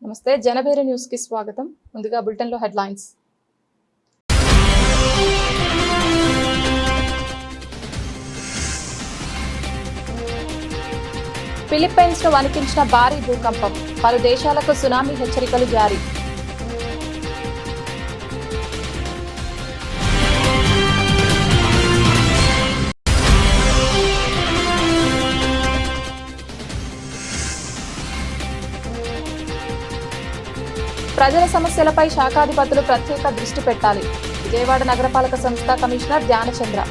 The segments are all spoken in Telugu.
నమస్తే జనభేరి న్యూస్ కి స్వాగతం. ముందుగా బులెటిన్ లో హెడ్లైన్స్. ఫిలిప్పైన్స్ ను వణికించిన భారీ భూకంపం, పలు దేశాలకు సునామీ హెచ్చరికలు జారీ. ప్రజల సమస్యలపై శాఖాధిపతులు ప్రత్యేక దృష్టి పెట్టాలి. విజయవాడ నగరపాలక సంస్థ కమిషనర్ ధ్యానచంద్ర.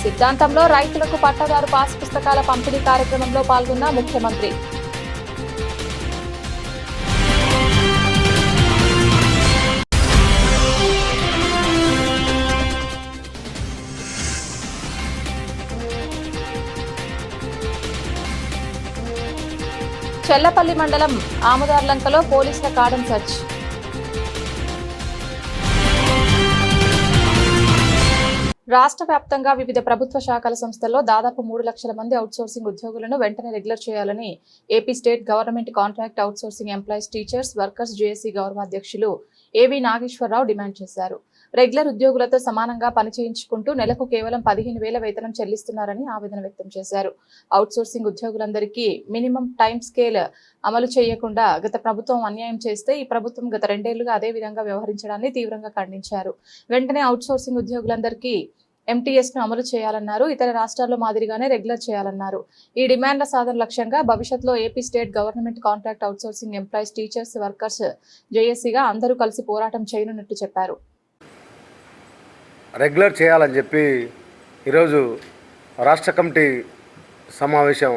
సిద్ధాంతంలో రైతులకు పట్టాదారు పాస్ పుస్తకాల పంపిణీ కార్యక్రమంలో పాల్గొన్న ముఖ్యమంత్రి. చెల్లపల్లి మండలం ఆముదార్లంకలో పోలీసుల కార్డన్ సెర్చ్. రాష్ట్ర వ్యాప్తంగా వివిధ ప్రభుత్వ శాఖల సంస్థల్లో దాదాపు 3 లక్షల మంది అవుట్సోర్సింగ్ ఉద్యోగులను వెంటనే రెగ్యులర్ చేయాలని AP state government contract outsourcing employees teachers workers JAC గౌరవ అధ్యక్షులు ఏవి నాగేశ్వరరావు డిమాండ్ చేశారు. రెగ్యులర్ ఉద్యోగులతో సమానంగా పనిచేయించుకుంటూ నెలకు కేవలం 15,000 వేతనం చెల్లిస్తున్నారని ఆవేదన వ్యక్తం చేశారు. అవుట్సోర్సింగ్ ఉద్యోగులందరికీ మినిమం టైం స్కేల్ అమలు చేయకుండా గత ప్రభుత్వం అన్యాయం చేస్తే ఈ ప్రభుత్వం గత 2 ఏళ్లుగా అదే విధంగా వ్యవహరించడాన్ని తీవ్రంగా ఖండించారు. వెంటనే అవుట్సోర్సింగ్ ఉద్యోగులందరికీ ఎంటీఎస్ ను అమలు చేయాలన్నారు. ఇతర రాష్ట్రాల్లో మాదిరిగానే రెగ్యులర్ చేయాలన్నారు. ఈ డిమాండ్ల సాధన లక్ష్యంగా భవిష్యత్తులో AP state government contract outsourcing employees teachers workers జేఏసీగా అందరూ కలిసి పోరాటం చేయనున్నట్టు చెప్పారు. రెగ్యులర్ చేయాలని చెప్పి ఈరోజు రాష్ట్ర కమిటీ సమావేశం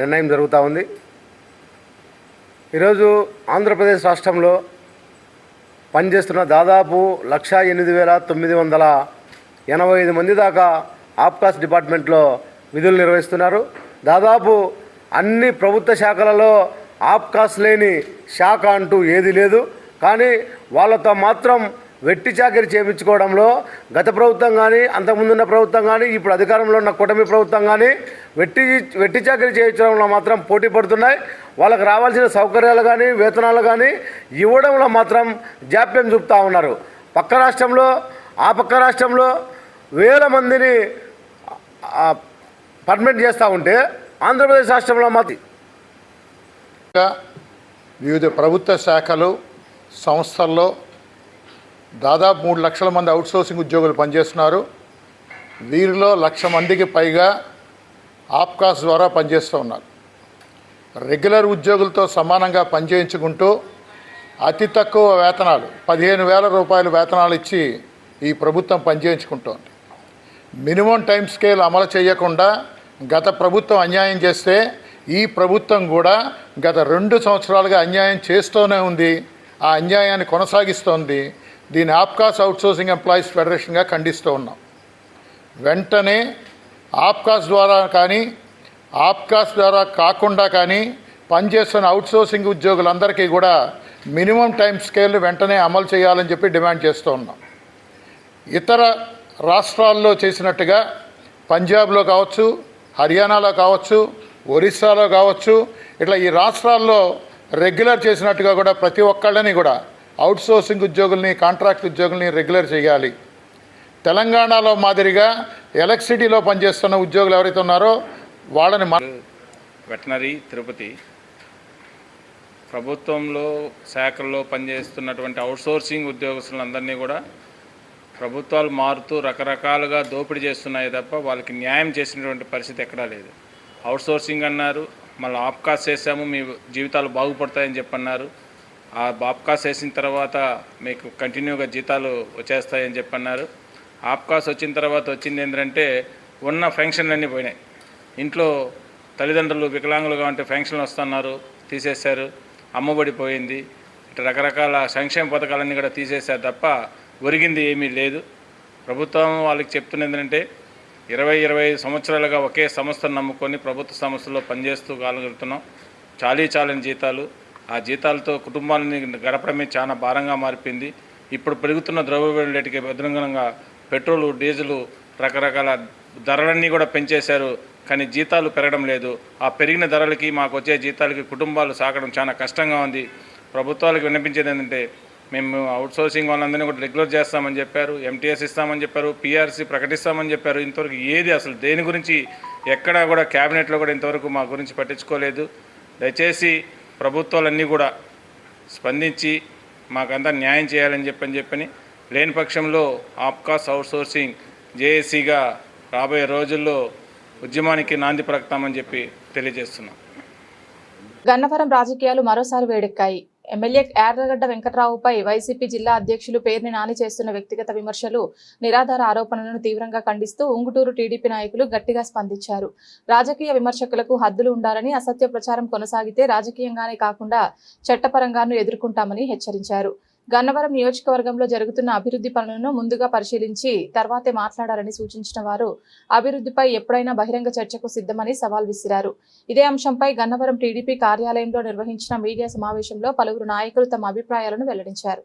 నిర్ణయం జరుగుతూ ఉంది. ఈరోజు ఆంధ్రప్రదేశ్ రాష్ట్రంలో పనిచేస్తున్న దాదాపు 1,08,985 మంది దాకా ఆప్కాస్ డిపార్ట్మెంట్లో విధులు నిర్వహిస్తున్నారు. దాదాపు అన్ని ప్రభుత్వ శాఖలలో ఆప్కాస్ లేని శాఖ అంటూ ఏది లేదు. కానీ వాళ్ళతో మాత్రం వెట్టి చాకరీ చేయించుకోవడంలో గత ప్రభుత్వం కానీ అంతకుముందున్న ప్రభుత్వం కానీ ఇప్పుడు అధికారంలో ఉన్న కూటమి ప్రభుత్వం కానీ వెట్టి చాకరీ చేయించడంలో మాత్రం పోటీ పడుతున్నాయి. వాళ్ళకి రావాల్సిన సౌకర్యాలు కానీ వేతనాలు కానీ ఇవ్వడంలో మాత్రం జాప్యం చూపుతూ ఉన్నారు. పక్క రాష్ట్రంలో వేల మందిని పర్మనెంట్ చేస్తూ ఉంటే ఆంధ్రప్రదేశ్ రాష్ట్రంలో మాత్రం వివిధ ప్రభుత్వ శాఖలు సంస్థల్లో దాదాపు 3 లక్షల మంది అవుట్సోర్సింగ్ ఉద్యోగులు పనిచేస్తున్నారు. వీరిలో 1,00,000 మందికి పైగా ఆప్కాస్ ద్వారా పనిచేస్తూ ఉన్నారు. రెగ్యులర్ ఉద్యోగులతో సమానంగా పనిచేయించుకుంటూ అతి తక్కువ వేతనాలు 15,000 రూపాయల వేతనాలు ఇచ్చి ఈ ప్రభుత్వం పనిచేయించుకుంటోంది. మినిమం టైం స్కేల్ అమలు చేయకుండా గత ప్రభుత్వం అన్యాయం చేస్తే ఈ ప్రభుత్వం కూడా గత 2 సంవత్సరాలుగా అన్యాయం చేస్తూనే ఉంది. ఆ అన్యాయాన్ని కొనసాగిస్తోంది. దీని ఆప్కాస్ అవుట్సోర్సింగ్ ఎంప్లాయీస్ ఫెడరేషన్గా ఖండిస్తూ ఉన్నాం. వెంటనే ఆప్కాస్ ద్వారా కానీ ఆప్కాస్ ద్వారా కాకుండా కానీ పనిచేస్తున్న అవుట్సోర్సింగ్ ఉద్యోగులందరికీ కూడా మినిమం టైం స్కేల్ వెంటనే అమలు చేయాలని చెప్పి డిమాండ్ చేస్తూ ఉన్నాం. ఇతర రాష్ట్రాల్లో చేసినట్టుగా పంజాబ్లో కావచ్చు, హర్యానాలో కావచ్చు, ఒరిస్సాలో కావచ్చు, ఇట్లా ఈ రాష్ట్రాల్లో రెగ్యులర్ చేసినట్టుగా కూడా ప్రతి ఒక్కళ్ళని కూడా అవుట్సోర్సింగ్ ఉద్యోగుల్ని కాంట్రాక్ట్ ఉద్యోగుల్ని రెగ్యులర్ చేయాలి. తెలంగాణలో మాదిరిగా ఎలక్ట్రిసిటీలో పనిచేస్తున్న ఉద్యోగులు ఎవరైతే ఉన్నారో వాళ్ళని వెటనరీ తిరుపతి ప్రభుత్వంలో శాఖల్లో పనిచేస్తున్నటువంటి అవుట్సోర్సింగ్ ఉద్యోగస్తులందరినీ కూడా ప్రభుత్వాలు మారుతూ రకరకాలుగా దోపిడీ చేస్తున్నాయి తప్ప వాళ్ళకి న్యాయం చేసినటువంటి పరిస్థితి ఎక్కడా లేదు. అవుట్సోర్సింగ్ అన్నారు, మళ్ళీ ఆప్కాస్ చేసాము మీ జీవితాలు బాగుపడతాయని చెప్పన్నారు. ఆ ఆప్కాస్ వేసిన తర్వాత మీకు కంటిన్యూగా జీతాలు వచ్చేస్తాయని చెప్పన్నారు. ఆప్కాస్ వచ్చిన తర్వాత వచ్చింది ఏంటంటే ఉన్న ఫెన్షన్లన్నీ పోయినాయి. ఇంట్లో తల్లిదండ్రులు వికలాంగులుగా ఉంటే ఫెన్షన్లు వస్తున్నారు, తీసేశారు. అమ్మఒడి పోయింది. ఇట్లా రకరకాల సంక్షేమ పథకాలన్నీ కూడా తీసేశారు తప్ప ఒరిగింది ఏమీ లేదు. ప్రభుత్వం వాళ్ళకి చెప్తున్నది ఏంటంటే 20-25 సంవత్సరాలుగా ఒకే సంస్థను నమ్ముకొని ప్రభుత్వ సంస్థల్లో పనిచేస్తూ కాగలుగుతున్నాం. చాలని జీతాలు ఆ జీతాలతో కుటుంబాలని గడపడమే చాలా భారంగా మారిపోయింది. ఇప్పుడు పెరుగుతున్న ద్రవ్య రేటుకి అనుగుణంగా పెట్రోలు, డీజిలు, రకరకాల ధరలన్నీ కూడా పెంచేశారు. కానీ జీతాలు పెరగడం లేదు. ఆ పెరిగిన ధరలకి మాకు వచ్చే జీతాలకి కుటుంబాలు సాగడం చాలా కష్టంగా ఉంది. ప్రభుత్వాలకు విన్నపించేది ఏంటంటే, మేము అవుట్సోర్సింగ్ వాళ్ళందరినీ కూడా రెగ్యులర్ చేస్తామని చెప్పారు, ఎంటీఎస్ ఇస్తామని చెప్పారు, పీఆర్సీ ప్రకటిస్తామని చెప్పారు. ఇంతవరకు ఏది అసలు దేని గురించి ఎక్కడా కూడా క్యాబినెట్లో కూడా ఇంతవరకు మా గురించి పట్టించుకోలేదు. దయచేసి ప్రభుత్వాలన్నీ కూడా స్పందించి మాకంతా న్యాయం చేయాలని చెప్పని లేని పక్షంలో ఆప్కాస్ అవుట్సోర్సింగ్ జేఏసీగా రాబోయే రోజుల్లో ఉద్యమానికి నాంది పలుకుతామని చెప్పి తెలియజేస్తున్నాం. గన్నవరం రాజకీయాలు మరోసారి వేడెక్కాయి. ఎమ్మెల్యే యార్లగడ్డ వెంకట్రావుపై వైసీపీ జిల్లా అధ్యక్షులు పేర్ని నాని చేస్తున్న వ్యక్తిగత విమర్శలు, నిరాధార ఆరోపణలను తీవ్రంగా ఖండిస్తూ ఉంగుటూరు టీడీపీ నాయకులు గట్టిగా స్పందించారు. రాజకీయ విమర్శకులకు హద్దులు ఉండాలని, అసత్య ప్రచారం కొనసాగితే రాజకీయంగానే కాకుండా చట్టపరంగానూ ఎదుర్కొంటామని హెచ్చరించారు. గన్నవరం నియోజకవర్గంలో జరుగుతున్న అభివృద్ధి పనులను ముందుగా పరిశీలించి తర్వాతే మాట్లాడాలని సూచించిన వారు అభివృద్ధిపై ఎప్పుడైనా బహిరంగ చర్చకు సిద్ధమని సవాల్ విసిరారు. ఇదే అంశంపై గన్నవరం టీడీపీ కార్యాలయంలో నిర్వహించిన మీడియా సమావేశంలో పలువురు నాయకులు తమ అభిప్రాయాలను వెల్లడించారు.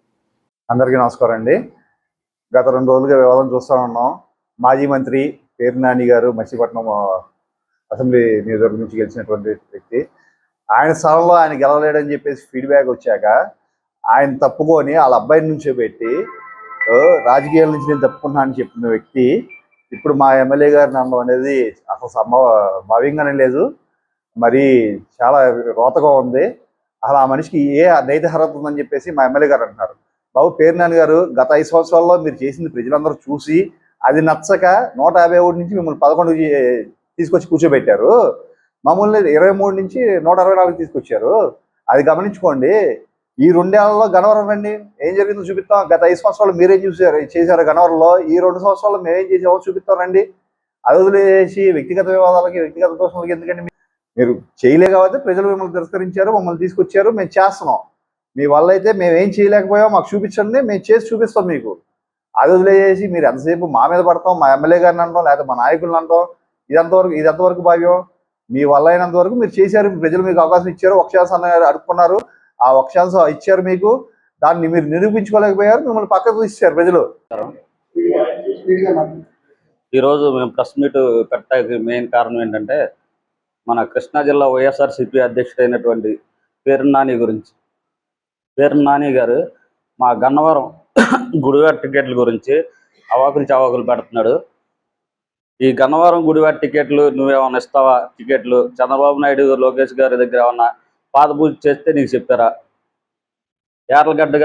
అందరికీ నమస్కారం అండి. గత 2 రోజులుగా వివాదం చూస్తూ ఉన్నాం. మాజీ మంత్రి పేర్ని నాని గారు మచిలీపట్నం అసెంబ్లీ నియోజకవర్గం నుంచి గెలిచినటువంటి వ్యక్తి, ఆయన స్థానంలో ఆయన గెలవలేడని చెప్పేసి ఫీడ్బ్యాక్ వచ్చాక ఆయన తప్పుకొని వాళ్ళ అబ్బాయిని నుంచో పెట్టి రాజకీయాల నుంచి నేను తప్పుకున్నా అని చెప్పిన వ్యక్తి ఇప్పుడు మా ఎమ్మెల్యే గారిని అనడం అనేది అసలు భావ్యంగానే లేదు. మరి చాలా రోతగా ఉంది. అసలు ఆ మనిషికి ఏ నైతిక అర్హత ఉందని చెప్పేసి మా ఎమ్మెల్యే గారు అంటున్నారు. బాబు పేర్ని నాని గారు, గత 5 సంవత్సరాల్లో మీరు చేసింది ప్రజలందరూ చూసి అది నచ్చక 151 నుంచి మిమ్మల్ని 11 తీసుకొచ్చి కూర్చోబెట్టారు. మమ్మల్ని 23 నుంచి 164 తీసుకొచ్చారు. అది గమనించుకోండి. ఈ 2 ఏళ్లలో గన్నవరం రండి, ఏం జరిగిందో చూపిస్తాం. గత 5 సంవత్సరాలు మీరేం చేశారు గన్నవరంలో, ఈ 2 సంవత్సరాలు మేమేం చేసామో చూపిస్తాం రండి. అది వదిలేసి వ్యక్తిగత వివాదాలకి, వ్యక్తిగత దోషాలకి ఎందుకంటే మీరు చేయలే కాబట్టి ప్రజలు మిమ్మల్ని తిరస్కరించారు, మమ్మల్ని తీసుకొచ్చారు, మేము చేస్తున్నాం. మీ వల్ల అయితే మేమేం చేయలేకపోయాం, మాకు చూపించండి, మేము చేసి చూపిస్తాం మీకు. అది వదిలేసి మీరు ఎంతసేపు మా మీద పడతాం, మా ఎమ్మెల్యే గారిని అంటాం, లేకపోతే మా నాయకులను అంటాం, ఇది ఎంతవరకు భావ్యం? మీ వల్ల అయినంత వరకు మీరు చేశారు. ప్రజలు మీకు అవకాశం ఇచ్చారు, 1 ఛాన్స్ అన్నారు, అడుక్కున్నారు. ఆ 1 ఛాన్స్ ఇచ్చారు మీకు, దాన్ని మీరు నిరూపించుకోలేకపోయారు, మిమ్మల్ని పక్కకు ఇచ్చారు ప్రజలు. ఈరోజు మేము ప్రెస్ మీట్ పెట్టడానికి మెయిన్ కారణం ఏంటంటే, మన కృష్ణా జిల్లా వైఎస్ఆర్సీపీ అధ్యక్షుడైనటువంటి పేర్ని నాని గురించి. పేర్ని నాని గారు మా గన్నవరం గుడివాడ టికెట్ల గురించి అవాకులు చవాకులు పెడుతున్నాడు. ఈ గన్నవరం గుడివాడ టికెట్లు నువ్వేమన్నా ఇస్తావా? టికెట్లు చంద్రబాబు నాయుడు, లోకేష్ గారి దగ్గర ఏమన్నా పాదపూజ చేస్తే నీకు చెప్పారా? యార్లగడ్డ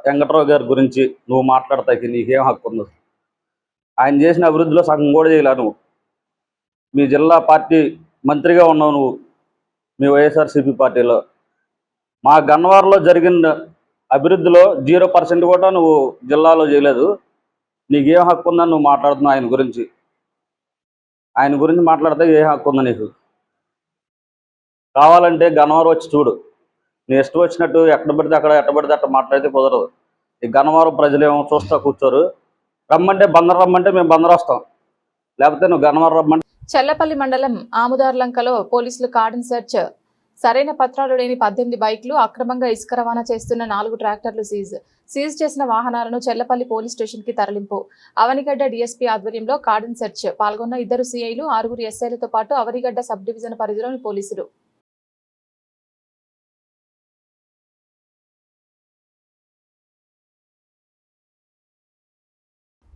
వెంకట్రావు గారి గురించి నువ్వు మాట్లాడతాకి నీకేం హక్కు ఉంది? ఆయన చేసిన అభివృద్ధిలో సగం కూడా చేయలే నువ్వు. మీ జిల్లా పార్టీ మంత్రిగా ఉన్నావు నువ్వు, మీ వైఎస్ఆర్సీపీ పార్టీలో. మా గన్నవరంలో జరిగిన అభివృద్ధిలో 0% కూడా నువ్వు జిల్లాలో చేయలేదు. నీకేం హక్కు ఉందని నువ్వు మాట్లాడుతున్నావు ఆయన గురించి? ఆయన గురించి మాట్లాడితే ఏ హక్కు ఉంది నీకు? కావాలంటే గన్నవరం వచ్చి చూడు. నీ ఇష్టం వచ్చినట్టు ఎక్కడ పడితే అట్ట మాట్లాడితే కుదరదు. ఈ గన్నవరం ప్రజలేమో చూస్తా కూర్చోరు. రమ్మంటే మేము బందర్ వస్తాం, లేకపోతే నువ్వు గన్నవరం రమ్మంటే. చెల్లపల్లి మండలం ఆముదార్లంకలో పోలీసులు కార్డన్ సెర్చ్. సరైన పత్రాలు లేని 18 బైక్లు, అక్రమంగా ఇసుక రవాణా చేస్తున్న 4 ట్రాక్టర్లు సీజ్ చేసిన వాహనాలను చెల్లపల్లి పోలీస్ స్టేషన్ కి తరలింపు. అవనిగడ్డ డీఎస్పీ ఆధ్వర్యంలో కార్డన్ సెర్చ్ పాల్గొన్న 2 సీఐలు, 6 ఎస్ఐలతో పాటు అవనిగడ్డ సబ్ డివిజన్ పరిధిలోని పోలీసులు.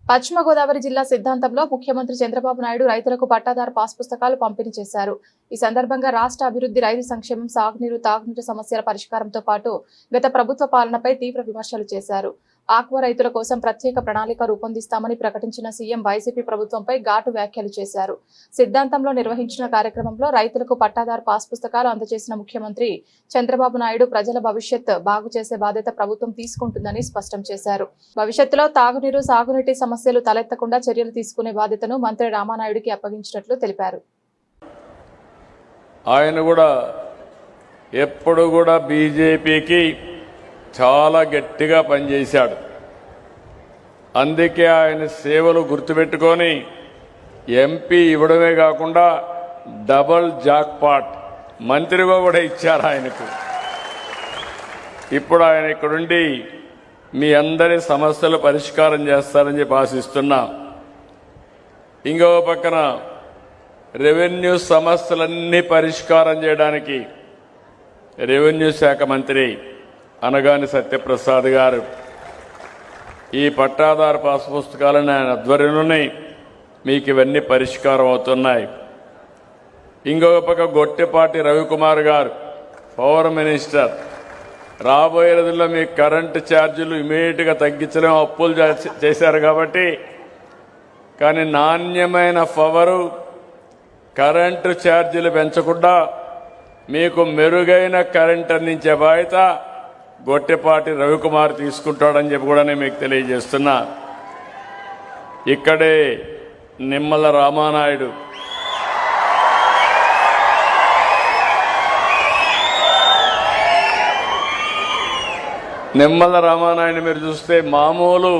పశ్చిమ గోదావరి జిల్లా సిద్ధాంతంలో ముఖ్యమంత్రి చంద్రబాబు నాయుడు రైతులకు పట్టాదారు పాస్ పుస్తకాలు పంపిణీ చేశారు. ఈ సందర్భంగా రాష్ట్ర అభివృద్ధి, రైతు సంక్షేమం, సాగునీరు, తాగునీరు సమస్యల పరిష్కారంతో పాటు గత ప్రభుత్వ పాలనపై తీవ్ర విమర్శలు చేశారు. ఆక్వా రైతుల కోసం ప్రత్యేక ప్రణాళిక రూపొందిస్తామని ప్రకటించిన సీఎం వైసీపీ ప్రభుత్వంపై ఘాటు వ్యాఖ్యలు చేశారు. సిద్ధాంతంలో నిర్వహించిన కార్యక్రమంలో రైతులకు పట్టాదారు పాస్ పుస్తకాలు అందజేసిన ముఖ్యమంత్రి చంద్రబాబు నాయుడు ప్రజల భవిష్యత్ బాగు చేసే బాధ్యత ప్రభుత్వం తీసుకుంటుందని స్పష్టం చేశారు. భవిష్యత్తులో తాగునీరు, సాగునీటి సమస్యలు తలెత్తకుండా చర్యలు తీసుకునే బాధ్యతను మంత్రి రామానాయుడికి అప్పగించినట్లు తెలిపారు. ఆయన కూడా ఎప్పుడు కూడా బీజేపీకి చాలా గట్టిగా పనిచేశాడు. అందుకే ఆయన సేవలు గుర్తుపెట్టుకొని ఎంపీ ఇవ్వడమే కాకుండా డబల్ జాక్పాట్ మంత్రిగా కూడా ఇచ్చారు ఆయనకు. ఇప్పుడు ఆయన ఇక్కడుండి మీ అందరి సమస్యలు పరిష్కారం చేస్తారని చెప్పి ఆశిస్తున్నా. ఇంకో పక్కన రెవెన్యూ సమస్యలన్నీ పరిష్కారం చేయడానికి రెవెన్యూ శాఖ మంత్రి అనగాని సత్యప్రసాద్ గారు ఈ పట్టాదారు పాస్ పుస్తకాలను ఆయన ఆధ్వర్యంలోనే మీకు ఇవన్నీ పరిష్కారం అవుతున్నాయి. ఇంకొక పక్క గొట్టిపాటి రవికుమార్ గారు పవర్ మినిస్టర్, రాబోయే రోజుల్లో మీకు కరెంటు ఛార్జీలు ఇమీడియట్గా తగ్గించలేము, అప్పులు చేశారు కాబట్టి. కానీ నాణ్యమైన పవరు, కరెంటు ఛార్జీలు పెంచకుండా మీకు మెరుగైన కరెంట్ అందించే బాధ్యత గొట్టిపాటి రవికుమార్ తీసుకుంటాడని చెప్పి కూడా నేను మీకు తెలియజేస్తున్నా. ఇక్కడే నిమ్మల రామానాయుడు మీరు చూస్తే మామూలు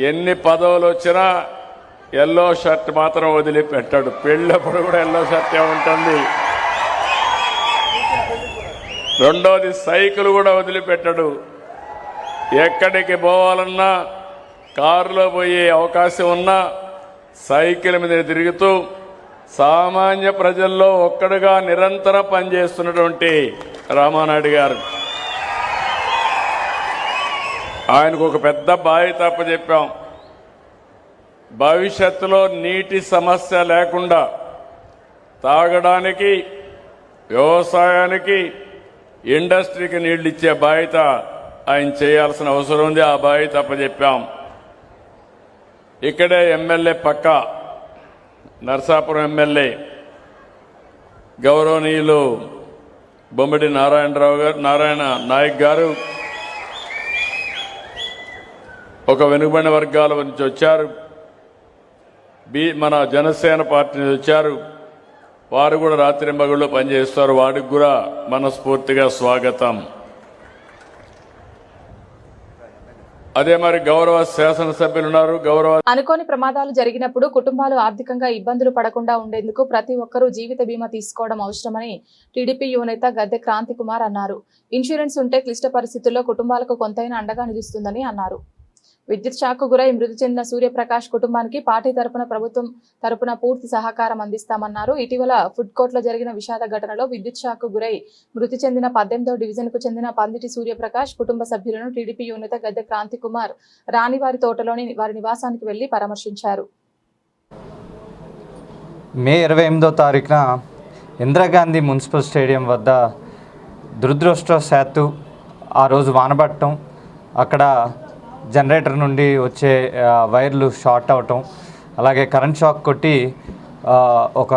ఎన్ని పదవులు వచ్చినా ఎల్లో షర్ట్ మాత్రం వదిలిపెట్టాడు. పెళ్ళప్పుడు కూడా ఎల్లో షర్టే ఉంటుంది. రెండోది సైకిల్ కూడా వదిలిపెట్టాడు. ఎక్కడికి పోవాలన్నా కారులో పోయే అవకాశం ఉన్నా సైకిల్ మీద తిరుగుతూ సామాన్య ప్రజల్లో ఒక్కడుగా నిరంతరం పనిచేస్తున్నటువంటి రామానాయుడు గారు, ఆయనకు ఒక పెద్ద బాధ్యత అప్పచెప్పాం. భవిష్యత్తులో నీటి సమస్య లేకుండా తాగడానికి, వ్యవసాయానికి, ఇండస్ట్రీకి నీళ్లు ఇచ్చే బాధ్యత ఆయన చేయాల్సిన అవసరం ఉంది. ఆ బాధ్యత అప్పచెప్పాం. ఇక్కడే ఎమ్మెల్యే పక్క నరసాపురం ఎమ్మెల్యే గౌరవనీయులు బొమ్మిడి నారాయణ నాయక్ గారు ఒక వెనుకబడిన వర్గాల నుంచి వచ్చారు. మన జనసేన పార్టీ నుంచి వచ్చారు. వారు కూడా రాత్రింబగళ్ళు పనిచేస్తారు. వాడికి కూడా మనస్ఫూర్తిగా స్వాగతం. అదే మరి గౌరవ శాసనసభ్యులు ఉన్నారు. అనుకోని ప్రమాదాలు జరిగినప్పుడు కుటుంబాలు ఆర్థికంగా ఇబ్బందులు పడకుండా ఉండేందుకు ప్రతి ఒక్కరూ జీవిత బీమా తీసుకోవడం అవసరమని టీడీపీ యువనేత గద్దె క్రాంతి కుమార్ అన్నారు. ఇన్సూరెన్స్ ఉంటే క్లిష్ట పరిస్థితుల్లో కుటుంబాలకు కొంతైనా అండగా నిలుస్తుందని అన్నారు. విద్యుత్ షాక్కు గురై మృతి చెందిన సూర్యప్రకాష్ కుటుంబానికి పార్టీ తరపున ప్రభుత్వం తరపున పూర్తి సహకారం అందిస్తామన్నారు. ఇటీవల ఫుడ్ కోర్టులో జరిగిన విషాద ఘటనలో విద్యుత్ షాక్కు గురై మృతి చెందిన 18వ డివిజన్కు చెందిన పందిటి సూర్యప్రకాష్ కుటుంబ సభ్యులను టీడీపీ యువనేత గద్దె క్రాంతి కుమార్ రాణివారి తోటలోని వారి నివాసానికి వెళ్లి పరామర్శించారు. మే 28వ తారీఖున ఇందిరాగాంధీ మున్సిపల్ స్టేడియం వద్ద దురదృష్టవశాత్తు ఆ రోజు వానబడటం, అక్కడ జనరేటర్ నుండి వచ్చే వైర్లు షార్ట్ అవటం, అలాగే కరెంట్ షాక్ కొట్టి ఒక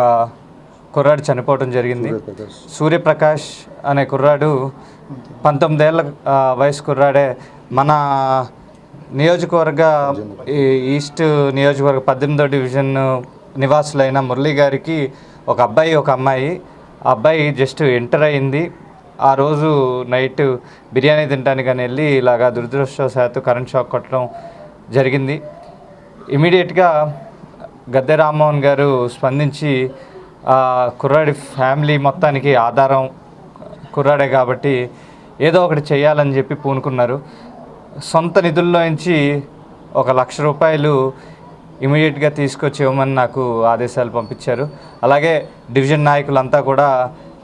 కుర్రాడు చనిపోవటం జరిగింది. సూర్యప్రకాష్ అనే కుర్రాడు 19 ఏళ్ల వయసు కుర్రాడే. మన నియోజకవర్గ ఈస్ట్ నియోజకవర్గ 18వ డివిజన్ నివాసులైన మురళీ గారికి ఒక అబ్బాయి ఒక అమ్మాయి. ఆ అబ్బాయి జస్ట్ ఎంటర్ అయింది. ఆ రోజు నైట్ బిర్యానీ తినడానికి అని వెళ్ళి ఇలాగా దురదృష్టవశాత్తు కరెంట్ షాక్ కొట్టడం జరిగింది. ఇమీడియట్గా గద్దె రామ్మోహన్ గారు స్పందించి కుర్రాడి ఫ్యామిలీ మొత్తానికి ఆధారం కుర్రాడే కాబట్టి ఏదో ఒకటి చేయాలని చెప్పి పూనుకున్నారు. సొంత నిధుల్లోంచి 1,00,000 రూపాయలు ఇమీడియట్గా తీసుకొచ్చి ఇవ్వమని నాకు ఆదేశాలు పంపించారు. అలాగే డివిజన్ నాయకులంతా కూడా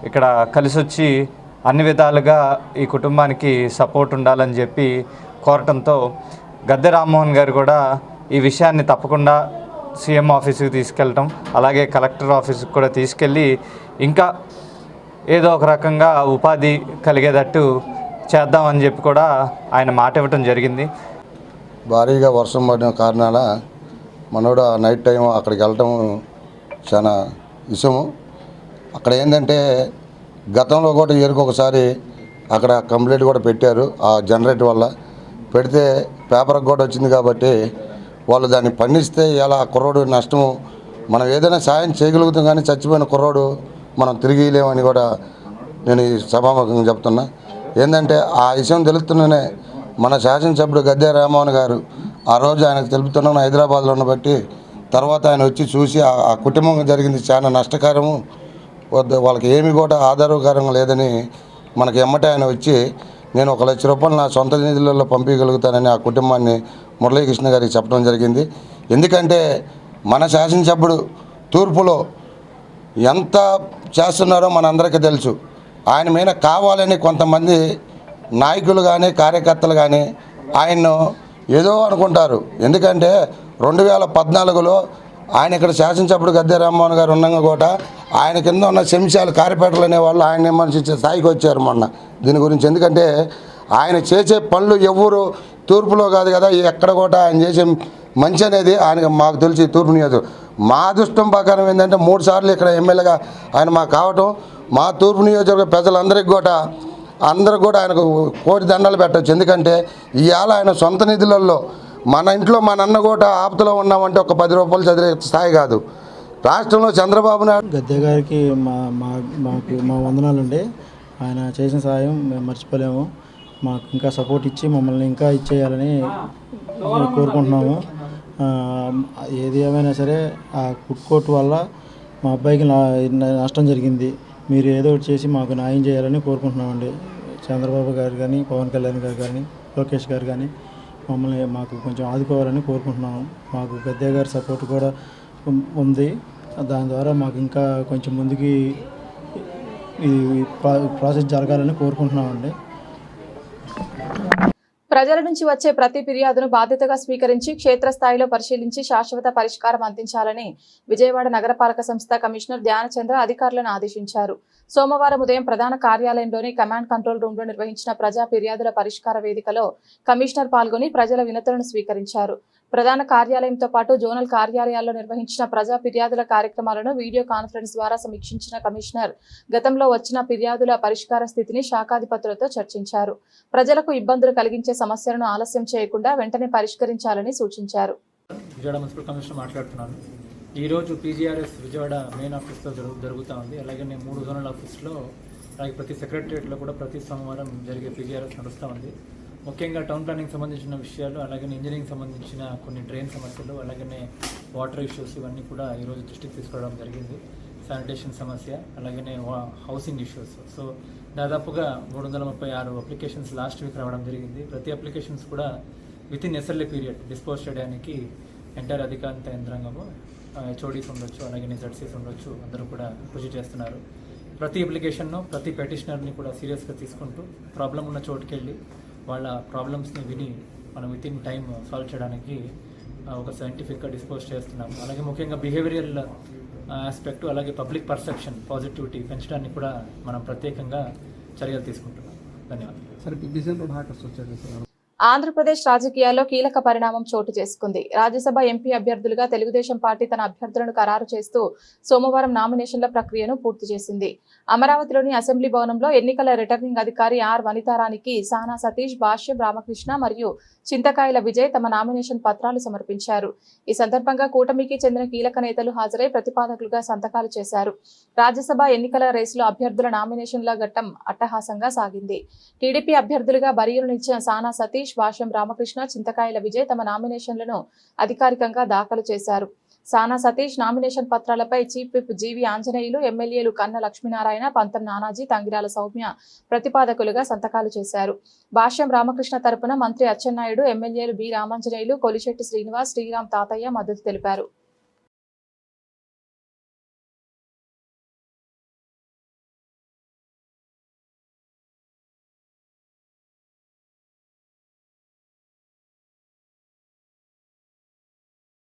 ఇక్కడ కలిసి వచ్చి అన్ని విధాలుగా ఈ కుటుంబానికి సపోర్ట్ ఉండాలని చెప్పి కోరటంతో గద్దె రామ్మోహన్ గారు కూడా ఈ విషయాన్ని తప్పకుండా సీఎం ఆఫీస్కి తీసుకెళ్ళటం, అలాగే కలెక్టర్ ఆఫీస్కి కూడా తీసుకెళ్ళి ఇంకా ఏదో ఒక రకంగా ఉపాధి కలిగేటట్టు చేద్దామని చెప్పి కూడా ఆయన మాట ఇవ్వటం జరిగింది. భారీగా వర్షం పడిన కారణాల మనోడు నైట్ టైం అక్కడికి వెళ్ళటం చాలా విషయము. అక్కడ ఏంటంటే గతంలో కూడా ఒకసారి అక్కడ కంప్లైంట్ కూడా పెట్టారు. ఆ జనరేటర్ వల్ల పెడితే పేపర్కి కూడా వచ్చింది కాబట్టి వాళ్ళు దాన్ని పండిస్తే ఇలా కుర్రోడు నష్టము. మనం ఏదైనా సాయం చేయగలుగుతాం కానీ చచ్చిపోయిన కుర్రోడు మనం తిరిగి లేమని కూడా నేను ఈ సభాముఖంగా చెప్తున్నా. ఏంటంటే ఆ విషయం తెలుపుతున్నానే మన శాసనసభ్యుడు గద్దె రామ్మోహన్ గారు ఆ రోజు ఆయనకు తెలుపుతున్నాను హైదరాబాద్లో ఉన్నబట్టి తర్వాత ఆయన వచ్చి చూసి ఆ కుటుంబం జరిగింది చాలా నష్టకరము, వాళ్ళకి ఏమి కూడా ఆధారకరంగా లేదని మనకి ఎమ్మటే ఆయన వచ్చి నేను 1 లక్ష రూపాయలు నా సొంత నిధులలో పంపించగలుగుతానని ఆ కుటుంబాన్ని మురళీకృష్ణ గారికి చెప్పడం జరిగింది. ఎందుకంటే మన శాసనసభ్యుడు తూర్పులో ఎంత చేస్తున్నారో మనందరికీ తెలుసు. ఆయన మీద కావాలని కొంతమంది నాయకులు కానీ కార్యకర్తలు కానీ ఆయన్ను ఏదో అనుకుంటారు. ఎందుకంటే 2014లో ఆయన ఇక్కడ శాసనసభ్యుడు గద్దె రామ్మోహన్ గారు ఉండగా కూడా ఆయన కింద ఉన్న శంశాలు కార్యపేటలు అనేవాళ్ళు ఆయన విమర్శించే స్థాయికి వచ్చారు మొన్న దీని గురించి. ఎందుకంటే ఆయన చేసే పనులు ఎవరు తూర్పులో కాదు కదా, ఎక్కడ కూడా ఆయన చేసే మంచి అనేది ఆయన మాకు తెలిసి తూర్పు నియోజకవర్గం మా అదృష్టం ప్రకారం ఏంటంటే 3 సార్లు ఇక్కడ ఎమ్మెల్యేగా ఆయన మాకు కావటం, మా తూర్పు నియోజకవర్గ ప్రజలందరికీ కూడా అందరూ కూడా ఆయనకు కోటి దండాలు పెట్టవచ్చు. ఎందుకంటే ఇవాళ ఆయన సొంత నిధులలో మన ఇంట్లో మన అన్న కూడా ఆపదలో ఉన్నామంటే ఒక 10 రూపాయలు చదివే స్థాయి కాదు. రాష్ట్రంలో చంద్రబాబు నాయుడు గద్దె గారికి మా వందనాలండి. ఆయన చేసిన సాయం మేము మర్చిపోలేము. మాకు ఇంకా సపోర్ట్ ఇచ్చి మమ్మల్ని ఇంకా ఇచ్చేయాలని కోరుకుంటున్నాము. ఏది ఏమైనా సరే ఆ ఫుడ్ కోర్ట్ వల్ల మా అబ్బాయికి నష్టం జరిగింది. మీరు ఏదో ఒకటి చేసి మాకు న్యాయం చేయాలని కోరుకుంటున్నామండి. చంద్రబాబు గారు కానీ, పవన్ కళ్యాణ్ గారు కానీ, లోకేష్ గారు కానీ మాకు కొంచెం ఆదుకోవాలని కోరుకుంటున్నాము. మాకు గద్దె గారి సపోర్ట్ కూడా ఉంది. దాని ద్వారా మాకు ఇంకా కొంచెం ముందుకి ఈ ప్రాసెస్ జరగాలని కోరుకుంటున్నామండి. ప్రజల నుంచి వచ్చే ప్రతి ఫిర్యాదును బాధ్యతగా స్వీకరించి క్షేత్రస్థాయిలో పరిశీలించి శాశ్వత పరిష్కారం అందించాలని విజయవాడ నగరపాలక సంస్థ కమిషనర్ ధ్యానచంద్ర అధికారులను ఆదేశించారు. సోమవారం ఉదయం ప్రధాన కార్యాలయంలోని కమాండ్ కంట్రోల్ రూమ్లో నిర్వహించిన ప్రజా ఫిర్యాదుల పరిష్కార వేదికలో కమిషనర్ పాల్గొని ప్రజల వినతులను స్వీకరించారు. ప్రధాన కార్యాలయంతో పాటు జోనల్ కార్యాలయాల్లో నిర్వహించిన ప్రజా ఫిర్యాదుల కార్యక్రమాలను వీడియో కాన్ఫరెన్స్ ద్వారా సమీక్షించిన కమిషనర్ గతంలో వచ్చిన ఫిర్యాదుల పరిష్కార స్థితిని శాఖాధిపతులతో చర్చించారు. ప్రజలకు ఇబ్బందులు కలిగించే సమస్యలను ఆలస్యం చేయకుండా వెంటనే పరిష్కరించాలని సూచించారు. విజయవాడ మున్సిపల్ కమిషనర్ మాట్లాడుతున్నాను. ఈరోజు పీజీఆర్ఎస్ విజయవాడ మెయిన్ ఆఫీస్లో జరుగుతూ ఉంది. అలాగే 3 జోనల్ ఆఫీస్లో, అలాగే ప్రతి సెక్రటరియట్లో కూడా ప్రతి సోమవారం జరిగే పీజీఆర్ఎస్ నడుస్తూ ఉంది. ముఖ్యంగా టౌన్ ప్లానింగ్ సంబంధించిన విషయాలు, అలాగే ఇంజనీరింగ్ సంబంధించిన కొన్ని డ్రైన్ సమస్యలు, అలాగే వాటర్ ఇష్యూస్ ఇవన్నీ కూడా ఈరోజు దృష్టికి తీసుకోవడం జరిగింది. శానిటేషన్ సమస్య, అలాగే హౌసింగ్ ఇష్యూస్. సో దాదాపుగా 336 అప్లికేషన్స్ లాస్ట్ వీక్ రావడం జరిగింది. ప్రతి అప్లికేషన్స్ కూడా వితిన్ ఎస్ఎల్ఏ పీరియడ్ డిస్పోజ్ చేయడానికి ఎంటైర్ అధికారిత యంత్రాంగము, హెచ్ఓడీస్ ఉండొచ్చు, అలాగే జడ్సీస్ ఉండొచ్చు, అందరూ కూడా కృషి చేస్తున్నారు. ప్రతి అప్లికేషన్ను, ప్రతి పెటిషనర్ని కూడా సీరియస్గా తీసుకుంటూ ప్రాబ్లం ఉన్న చోటుకి వెళ్ళి వాళ్ళ ప్రాబ్లమ్స్ని విని మనం వితిన్ టైం సాల్వ్ చేయడానికి ఒక సైంటిఫిక్గా డిస్పోజ్ చేస్తున్నాం. అలాగే ముఖ్యంగా బిహేవియరల్ ఆస్పెక్ట్, అలాగే పబ్లిక్ పర్సెప్షన్ పాజిటివిటీ పెంచడానికి కూడా మనం ప్రత్యేకంగా చర్యలు తీసుకుంటున్నాం. ధన్యవాదాలు. ఆంధ్రప్రదేశ్ రాజకీయాల్లో కీలక పరిణామం చోటు చేసుకుంది. రాజ్యసభ ఎంపీ అభ్యర్థులుగా తెలుగుదేశం పార్టీ తన అభ్యర్థులను ఖరారు చేస్తూ సోమవారం నామినేషన్ల ప్రక్రియను పూర్తి చేసింది. అమరావతిలోని అసెంబ్లీ భవనంలో ఎన్నికల రిటర్నింగ్ అధికారి ఆర్ వనితారానికి సానా సతీష్, భాష్యం రామకృష్ణ మరియు చింతకాయల విజయ్ తమ నామినేషన్ పత్రాలు సమర్పించారు. ఈ సందర్భంగా కూటమికి చెందిన కీలక నేతలు హాజరై ప్రతిపాదకులుగా సంతకాలు చేశారు. రాజ్యసభ ఎన్నికల రేసులో అభ్యర్థుల నామినేషన్ల ఘట్టం అట్టహాసంగా సాగింది. టీడీపీ అభ్యర్థులుగా బరిలోనిచ్చిన సానా సతీష్, భాష్యం రామకృష్ణ, చింతకాయల విజయ్ తమ నామినేషన్లను అధికారికంగా దాఖలు చేశారు. సానా సతీష్ నామినేషన్ పత్రాలపై చీఫ్ విప్ జీవి ఆంజనేయులు, ఎమ్మెల్యేలు కన్న లక్ష్మీనారాయణ, పంతం నానాజీ, తంగిరాల సౌమ్య ప్రతిపాదకులుగా సంతకాలు చేశారు. భాష్యం రామకృష్ణ తరపున మంత్రి అచ్చెన్నాయుడు, ఎమ్మెల్యేలు బి రామాంజనేయులు, కొలిశెట్టి శ్రీనివాస్, శ్రీరామ్ తాతయ్య మద్దతు తెలిపారు.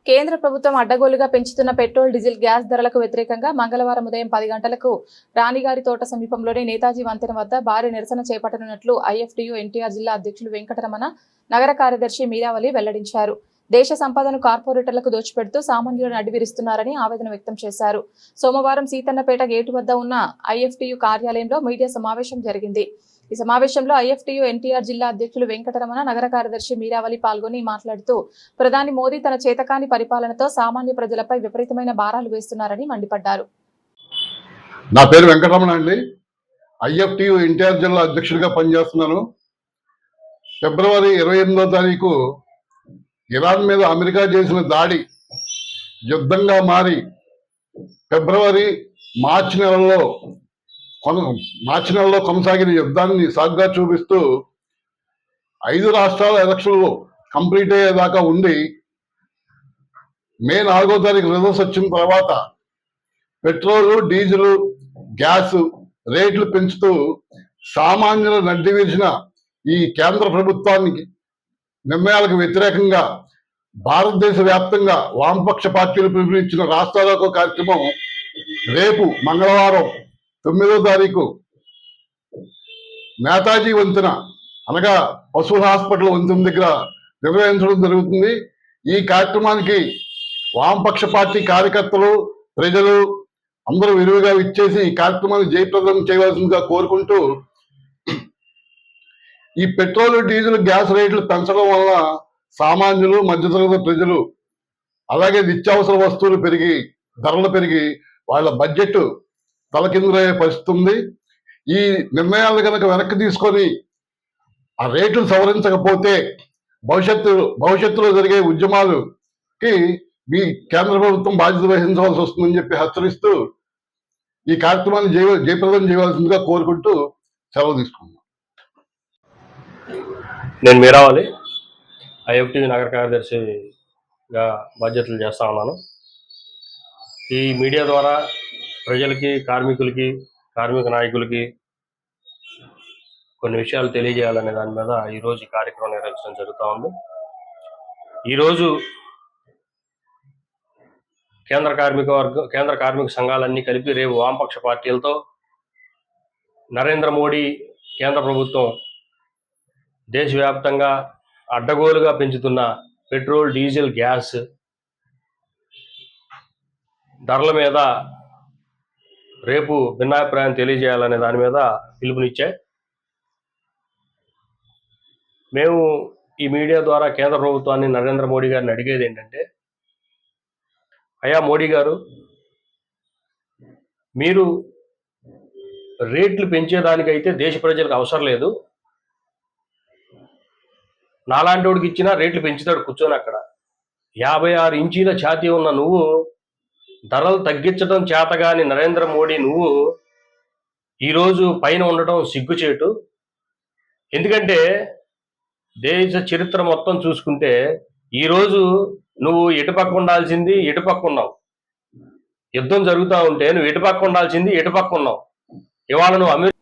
కేంద్ర ప్రభుత్వం అడ్డగోలుగా పెంచుతున్న పెట్రోల్, డీజిల్, గ్యాస్ ధరలకు వ్యతిరేకంగా మంగళవారం ఉదయం 10 గంటలకు రాణిగారి తోట సమీపంలోని నేతాజీ వంతెన వద్ద భారీ నిరసన చేపట్టనున్నట్లు ఐఎఫ్టీయూ ఎన్టీఆర్ జిల్లా అధ్యక్షులు వెంకటరమణ, నగర కార్యదర్శి మీరావళి వెల్లడించారు. దేశ సంపదను కార్పొరేటర్లకు దోచిపెడుతూ సామాన్యులను అడ్డివిరుస్తున్నారని ఆవేదన వ్యక్తం చేశారు. సోమవారం సీతన్నపేట గేటు వద్ద ఉన్న ఐఎఫ్టీయూ కార్యాలయంలో మీడియా సమావేశం జరిగింది. ఈ సమావేశంలో ఐఎఫ్టీయూ ఎన్టీఆర్ జిల్లా అధ్యక్షులు వెంకటరమణ, నగర కార్యదర్శి మీరావళి పాల్గొని మాట్లాడుతూ ప్రధాని మోదీ తన చేతకాని పరిపాలనతో సామాన్య ప్రజలపై విపరీతమైన భారాలు వేస్తున్నారని మండిపడ్డారు. నా పేరు వెంకటరమణ అండి. ఐఎఫ్టీయూ ఎన్టీఆర్ జిల్లా అధ్యక్షుడిగా పనిచేస్తున్నాను. ఫిబ్రవరి 28వ తారీఖు ఇరాన్ మీద అమెరికా చేసిన దాడి యుద్ధంగా మారి మార్చి నెలలో మార్చి నెలలో కొనసాగిన యుద్ధాన్ని సాగ్గా చూపిస్తూ 5 రాష్ట్రాల ఎలక్షన్లు కంప్లీట్ అయ్యేదాకా ఉండి మే 4వ తారీఖు రిజల్ట్స్ వచ్చిన తర్వాత పెట్రోలు, డీజిల్, గ్యాస్ రేట్లు పెంచుతూ సామాన్యుల నడ్డి విరిచిన ఈ కేంద్ర ప్రభుత్వానికి నిర్ణయాలకు వ్యతిరేకంగా భారతదేశ వ్యాప్తంగా వామపక్ష పార్టీలు పిలుపునిచ్చిన రాష్ట్రాలకు కార్యక్రమం రేపు మంగళవారం 9వ తారీఖు నేతాజీ వంతెన అనగా పశువుల హాస్పిటల్ వంతెన దగ్గర నిర్వహించడం జరుగుతుంది. ఈ కార్యక్రమానికి వామపక్ష పార్టీ కార్యకర్తలు, ప్రజలు అందరూ విరివిగా ఇచ్చేసి ఈ కార్యక్రమాన్ని జయప్రదం చేయవలసిందిగా కోరుకుంటూ, ఈ పెట్రోల్, డీజిల్, గ్యాస్ రేట్లు పెంచడం వల్ల సామాన్యులు, మధ్యతరగతి ప్రజలు అలాగే నిత్యావసర వస్తువులు పెరిగి ధరలు పెరిగి వాళ్ళ బడ్జెట్ తలకిందులయ్యే పరిస్థితి ఉంది. ఈ నిర్ణయాలను కనుక వెనక్కి తీసుకొని ఆ రేట్లు సవరించకపోతే భవిష్యత్తులో జరిగే ఉద్యమాలకి మీ కేంద్ర ప్రభుత్వం బాధ్యత వహించవలసి వస్తుందని చెప్పి హెచ్చరిస్తూ ఈ కార్యక్రమాన్ని జయప్రదం చేయవలసిందిగా కోరుకుంటూ సెలవు తీసుకున్నాం. నేను మీరావాలి IFTV నగర కార్యదర్శిగా బాధ్యతలు చేస్తా ఉన్నాను. ఈ మీడియా ద్వారా ప్రజలకి, కార్మికులకి, కార్మిక నాయకులకి కొన్ని విషయాలు తెలియజేయాలనే దాని మీద ఈరోజు ఈ కార్యక్రమం నిర్వహించడం జరుగుతూ ఉంది. ఈరోజు కేంద్ర కార్మిక సంఘాలన్నీ కలిపి రేపు వామపక్ష పార్టీలతో నరేంద్ర మోడీ కేంద్ర ప్రభుత్వం దేశవ్యాప్తంగా అడ్డగోలుగా పెంచుతున్న పెట్రోల్, డీజిల్, గ్యాస్ ధరల మీద రేపు భిన్నాభిప్రాయం తెలియజేయాలనే దాని మీద పిలుపునిచ్చాయి. మేము ఈ మీడియా ద్వారా కేంద్ర ప్రభుత్వాన్ని, నరేంద్ర మోడీ గారిని అడిగేది ఏంటంటే, అయ్యా మోడీ గారు, మీరు రేట్లు పెంచేదానికైతే దేశ ప్రజలకు అవసరం లేదు. నాలాంటి వాడికి ఇచ్చినా రేట్లు పెంచుతాడు కూర్చొని అక్కడ. 56 ఇంచీల ఛాతీ ఉన్న నువ్వు ధరలు తగ్గించడం చేతగాని నరేంద్ర మోడీ నువ్వు ఈరోజు పైన ఉండటం సిగ్గుచేటు. ఎందుకంటే దేశ చరిత్ర మొత్తం చూసుకుంటే ఈరోజు నువ్వు ఎటుపక్క ఉండాల్సింది ఎటుపక్క ఉన్నావు. యుద్ధం జరుగుతూ ఉంటే నువ్వు ఎటుపక్క ఉండాల్సింది ఎటుపక్క ఉన్నావు. ఇవాళ నువ్వు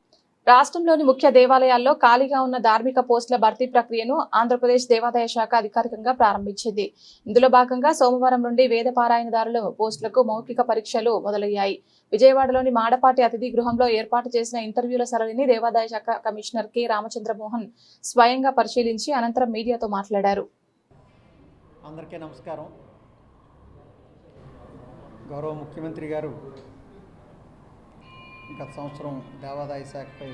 రాష్ట్రంలోని ముఖ్య దేవాలయాల్లో ఖాళీగా ఉన్న ధార్మిక పోస్టుల భర్తీ ప్రక్రియను ఆంధ్రప్రదేశ్ దేవాదాయ శాఖ అధికారికంగా ప్రారంభించింది. ఇందులో భాగంగా సోమవారం నుండి వేద పారాయణదారుల పోస్టులకు మౌఖిక పరీక్షలు మొదలయ్యాయి. విజయవాడలోని మాడపాటి అతిథి గృహంలో ఏర్పాటు చేసిన ఇంటర్వ్యూల సరళిని దేవాదాయ శాఖ కమిషనర్ కె రామచంద్రమోహన్ స్వయంగా పరిశీలించి అనంతరం మీడియాతో మాట్లాడారు. అందరికీ నమస్కారం. గౌరవ ముఖ్యమంత్రి గారు గత సంవత్సరం దేవాదాయ శాఖపై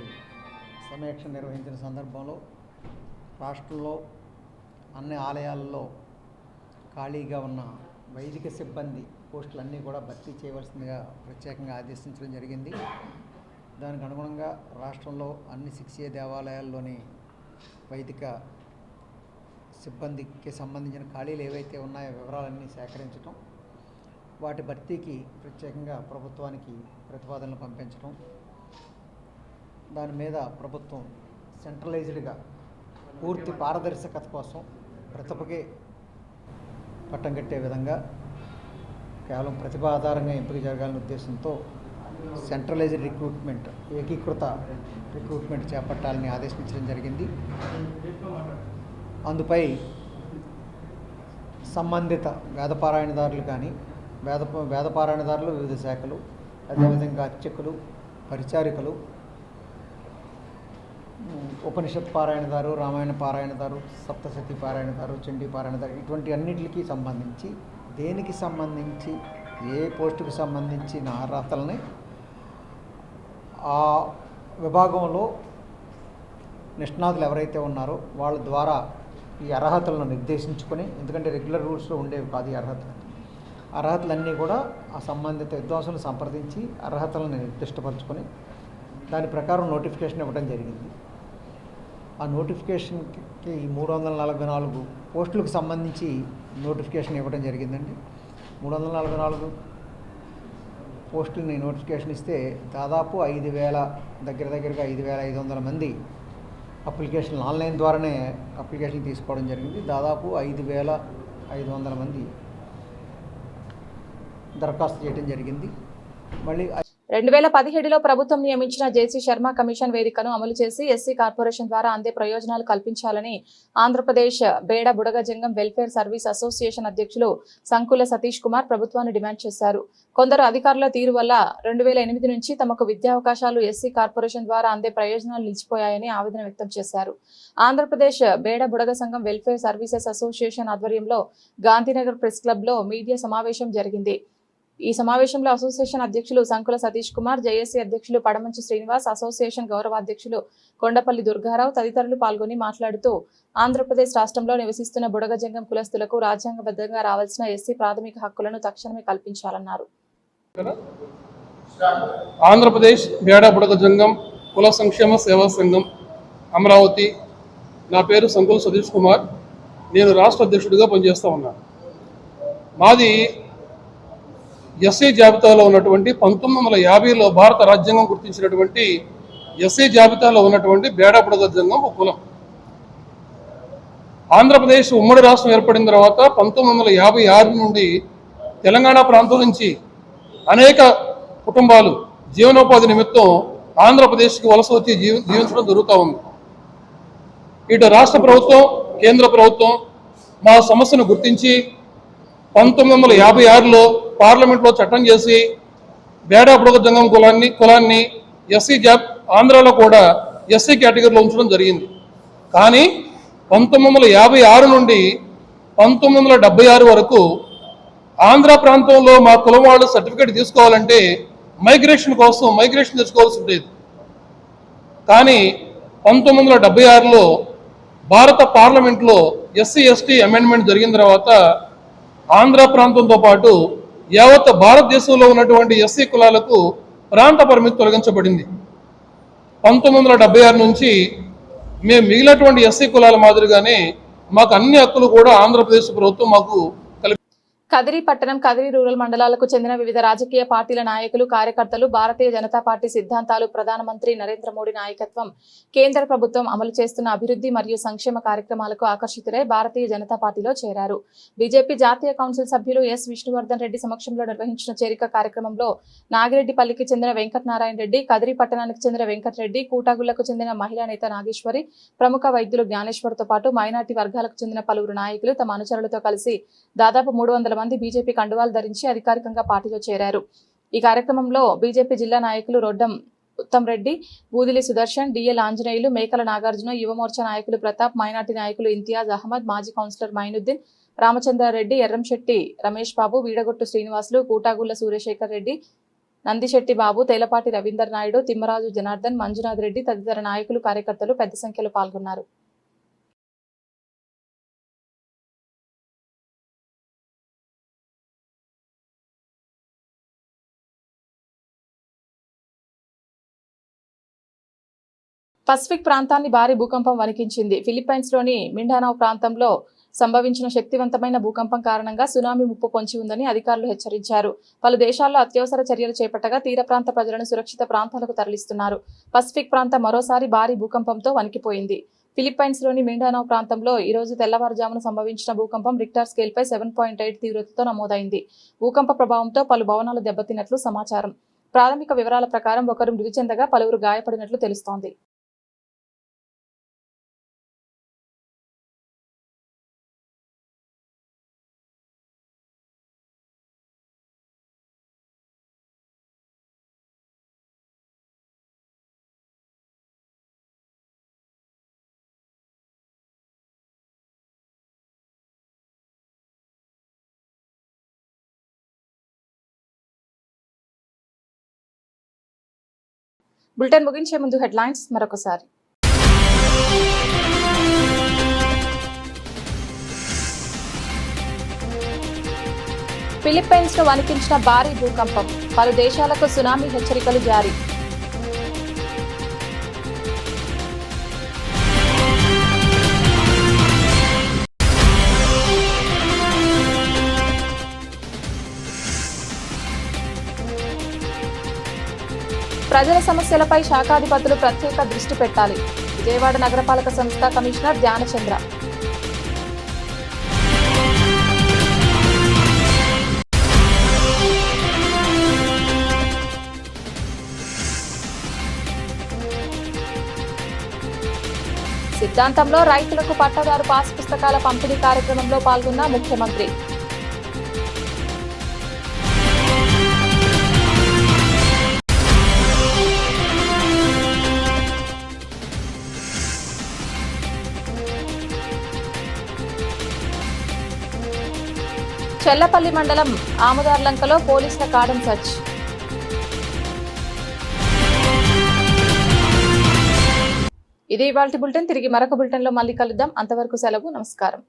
సమీక్ష నిర్వహించిన సందర్భంలో రాష్ట్రంలో అన్ని ఆలయాల్లో ఖాళీగా ఉన్న వైదిక సిబ్బంది పోస్టులన్నీ కూడా భర్తీ చేయవలసిందిగా ప్రత్యేకంగా ఆదేశించడం జరిగింది. దానికి అనుగుణంగా రాష్ట్రంలో అన్ని 6A దేవాలయాల్లోని వైదిక సిబ్బందికి సంబంధించిన ఖాళీలు ఏవైతే ఉన్నాయో వివరాలన్నీ సేకరించడం, వాటి భర్తీకి ప్రత్యేకంగా ప్రభుత్వానికి ప్రతిపాదనలు పంపించడం, దాని మీద ప్రభుత్వం సెంట్రలైజ్డ్గా పూర్తి పారదర్శకత కోసం ప్రతిభకే పట్టం కట్టే విధంగా కేవలం ప్రతిభ ఆధారంగా ఎంపిక జరగాలనే ఉద్దేశంతో సెంట్రలైజ్డ్ రిక్రూట్మెంట్, ఏకీకృత రిక్రూట్మెంట్ చేపట్టాలని ఆదేశించడం జరిగింది. అందుపై సంబంధిత వేదపారాయణదారులు కానీ వేదపారాయణదారులు వివిధ శాఖలు, అదేవిధంగా అర్చకులు, పరిచారికలు, ఉపనిషత్ పారాయణదారు, రామాయణ పారాయణదారు, సప్తశతి పారాయణదారు, చండీ పారాయణదారు, ఇటువంటి అన్నింటికి సంబంధించి దేనికి సంబంధించి ఏ పోస్టుకు సంబంధించిన అర్హతలని ఆ విభాగంలో నిష్ణాతులు ఎవరైతే ఉన్నారో వాళ్ళ ద్వారా ఈ అర్హతలను నిర్దేశించుకొని, ఎందుకంటే రెగ్యులర్ రూల్స్లో ఉండేవి కాదు ఈ అర్హతలన్నీ కూడా ఆ సంబంధిత విద్వాంసులను సంప్రదించి అర్హతలను నిర్దిష్టపరచుకొని దాని ప్రకారం నోటిఫికేషన్ ఇవ్వడం జరిగింది. ఆ నోటిఫికేషన్కి 344 పోస్టులకు సంబంధించి నోటిఫికేషన్ ఇవ్వడం జరిగిందండి. 344 పోస్టులని నోటిఫికేషన్ ఇస్తే దాదాపు 5,000 దగ్గరగా 5,500 మంది అప్లికేషన్లు ఆన్లైన్ ద్వారానే అప్లికేషన్ తీసుకోవడం జరిగింది. దాదాపు 5,500 మంది దరఖాస్తు చేయడం జరిగింది. మళ్ళీ 2017లో ప్రభుత్వం నియమించిన జేసీ శర్మ కమిషన్ వేదికను అమలు చేసి ఎస్సీ కార్పొరేషన్ ద్వారా అందే ప్రయోజనాలు కల్పించాలని Andhra Pradesh Beda Budagajangam welfare service association అధ్యక్షులు సంకుల సతీష్ కుమార్ ప్రభుత్వాన్ని డిమాండ్ చేశారు. కొందరు అధికారుల తీరు వల్ల 2008 నుంచి తమకు విద్యావకాశాలు ఎస్సీ కార్పొరేషన్ ద్వారా అందే ప్రయోజనాలు నిలిచిపోయాయని ఆవేదన వ్యక్తం చేశారు. ఆంధ్రప్రదేశ్ బేడ బుడగ సంఘం వెల్ఫేర్ సర్వీసెస్ అసోసియేషన్ ఆధ్వర్యంలో గాంధీనగర్ ప్రెస్ క్లబ్ లో మీడియా సమావేశం జరిగింది. ఈ సమావేశంలో అసోసియేషన్ అధ్యక్షులు సంకుల సతీష్ కుమార్, జేఏసీ అధ్యక్షులు పడమంచి శ్రీనివాస్, అసోసియేషన్ గౌరవాధ్యక్షులు కొండపల్లి దుర్గారావు తదితరులు పాల్గొని మాట్లాడుతూ ఆంధ్రప్రదేశ్ రాష్ట్రంలో నివసిస్తున్న బుడగజంగం కులస్తులకు రాజ్యాంగబద్ధంగా రావాల్సిన ఎస్సీ ప్రాథమిక హక్కులను తక్షణమే కల్పించాలన్నారు. ఆంధ్రప్రదేశ్ బేడ బుడగజంగం కుల సంక్షేమ సేవా సంఘం అమరావతి. నా పేరు సంకుల సతీష్ కుమార్. నేను రాష్ట్ర అధ్యక్షుడిగా పనిచేస్తూ ఉన్నాను. మాది ఎస్సీ జాబితాలో ఉన్నటువంటి 1950లో భారత రాజ్యాంగం గుర్తించినటువంటి ఎస్సీ జాబితాలో ఉన్నటువంటి బేడ బుడగజంగం ఒక కులం. ఆంధ్రప్రదేశ్ ఉమ్మడి రాష్ట్రం ఏర్పడిన తర్వాత 1956 నుండి తెలంగాణ ప్రాంతం నుంచి అనేక కుటుంబాలు జీవనోపాధి నిమిత్తం ఆంధ్రప్రదేశ్కి వలస వచ్చి జీవించడం జరుగుతూ ఉంది. ఇటు రాష్ట్ర ప్రభుత్వం, కేంద్ర ప్రభుత్వం మా సమస్యను గుర్తించి 1956లో పార్లమెంట్లో చట్టం చేసి బేడ బుడగజంగం కులాన్ని ఎస్సీ ఆంధ్రాలో కూడా ఎస్సీ కేటగిరీలో ఉంచడం జరిగింది. కానీ 1956 నుండి 1976 వరకు ఆంధ్ర ప్రాంతంలో మా కులం వాళ్ళు సర్టిఫికేట్ తీసుకోవాలంటే మైగ్రేషన్ తెచ్చుకోవాల్సి ఉండేది. కానీ 1976లో భారత పార్లమెంట్లో ఎస్సీ ఎస్టీ అమెండ్మెంట్ జరిగిన తర్వాత ఆంధ్ర ప్రాంతంతో పాటు యావత్ భారతదేశంలో ఉన్నటువంటి ఎస్సీ కులాలకు ప్రాంత పరిమితి తొలగించబడింది. 1976 నుంచి మేము మిగిలినటువంటి ఎస్సీ కులాల మాదిరిగానే మాకు అన్ని హక్కులు కూడా ఆంధ్రప్రదేశ్ ప్రభుత్వం మాకు కదిరి పట్టణం, కదిరి రూరల్ మండలాలకు చెందిన వివిధ రాజకీయ పార్టీల నాయకులు, కార్యకర్తలు భారతీయ జనతా పార్టీ సిద్ధాంతాలు, ప్రధానమంత్రి నరేంద్ర మోడీ నాయకత్వం, కేంద్ర ప్రభుత్వం అమలు చేస్తున్న అభివృద్ధి మరియు సంక్షేమ కార్యక్రమాలకు ఆకర్షితులై భారతీయ జనతా పార్టీలో చేరారు. బీజేపీ జాతీయ కౌన్సిల్ సభ్యులు ఎస్ విష్ణువర్ధన్ రెడ్డి సమక్షంలో నిర్వహించిన చేరిక కార్యక్రమంలో నాగిరెడ్డిపల్లికి చెందిన వెంకటనారాయణ రెడ్డి, కదిరి పట్టణానికి చెందిన వెంకటరెడ్డి, కూటాగుళ్లకు చెందిన మహిళా నేత నాగేశ్వరి, ప్రముఖ వైద్యులు జ్ఞానేశ్వర్తో పాటు మైనార్టీ వర్గాలకు చెందిన పలువురు నాయకులు తమ అనుచరులతో కలిసి దాదాపు 300 మంది బీజేపీ కండువాలు ధరించి అధికారికంగా పార్టీలో చేరారు. ఈ కార్యక్రమంలో బీజేపీ జిల్లా నాయకులు రొడ్డం ఉత్తమ్ రెడ్డి, బూదిలి సుదర్శన్, డిఎల్ ఆంజనేయులు, మేకల నాగార్జున, యువమోర్చా నాయకులు ప్రతాప్, మైనార్టీ నాయకులు ఇంతియాజ్ అహ్మద్, మాజీ కౌన్సిలర్ మైనుద్దీన్, రామచంద్రారెడ్డి, ఎర్రంశెట్టి రమేష్ బాబు, వీడగొట్టు శ్రీనివాసులు, కూటాగుళ్ల సూర్యశేఖర్ రెడ్డి, నందిశెట్టి బాబు, తేలపాటి రవీందర్ నాయుడు, తిమ్మరాజు జనార్దన్, మంజునాథ్ రెడ్డి తదితర నాయకులు, కార్యకర్తలు పెద్ద సంఖ్యలో పాల్గొన్నారు. పసిఫిక్ ప్రాంతాన్ని భారీ భూకంపం వణికించింది. ఫిలిప్పైన్స్లోని మిండానావ్ ప్రాంతంలో సంభవించిన శక్తివంతమైన భూకంపం కారణంగా సునామీ ముప్పు పొంచి ఉందని అధికారులు హెచ్చరించారు. పలు దేశాల్లో అత్యవసర చర్యలు చేపట్టగా తీర ప్రాంత ప్రజలను సురక్షిత ప్రాంతాలకు తరలిస్తున్నారు. పసిఫిక్ ప్రాంతం మరోసారి భారీ భూకంపంతో వణికిపోయింది. ఫిలిప్పైన్స్లోని మిండానావ్ ప్రాంతంలో ఈ రోజు తెల్లవారుజామున సంభవించిన భూకంపం రిక్టర్ స్కేల్పై 7.8 తీవ్రతతో నమోదైంది. భూకంప ప్రభావంతో పలు భవనాలు దెబ్బతిన్నట్లు సమాచారం. ప్రాథమిక వివరాల ప్రకారం ఒకరు మృతి చెందగా పలువురు గాయపడినట్లు తెలుస్తోంది. బులెటిన్ ముగించే ముందు హెడ్లైన్స్ మరొకసారి. ఫిలిప్పైన్స్ ను వణికించిన భారీ భూకంపం, పలు దేశాలకు సునామీ హెచ్చరికలు జారీ. ప్రజల సమస్యలపై శాఖాధిపతులు ప్రత్యేక దృష్టి పెట్టాలి. విజయవాడ నగరపాలక సంస్థ కమిషనర్ ధ్యానచంద్ర. సిద్ధాంతంలో రైతులకు పట్టాదారు పాస్ పుస్తకాల పంపిణీ కార్యక్రమంలో పాల్గొన్న ముఖ్యమంత్రి. చెల్లపల్లి మండలం ఆముదార్లంకలో పోలీసుల కార్డన్ సెర్చ్. ఇది ఇవాల్టి బులెటిన్. తిరిగి మరొక బులెటిన్లో మళ్ళీ కలుద్దాం. అంతవరకు సెలవు. నమస్కారం.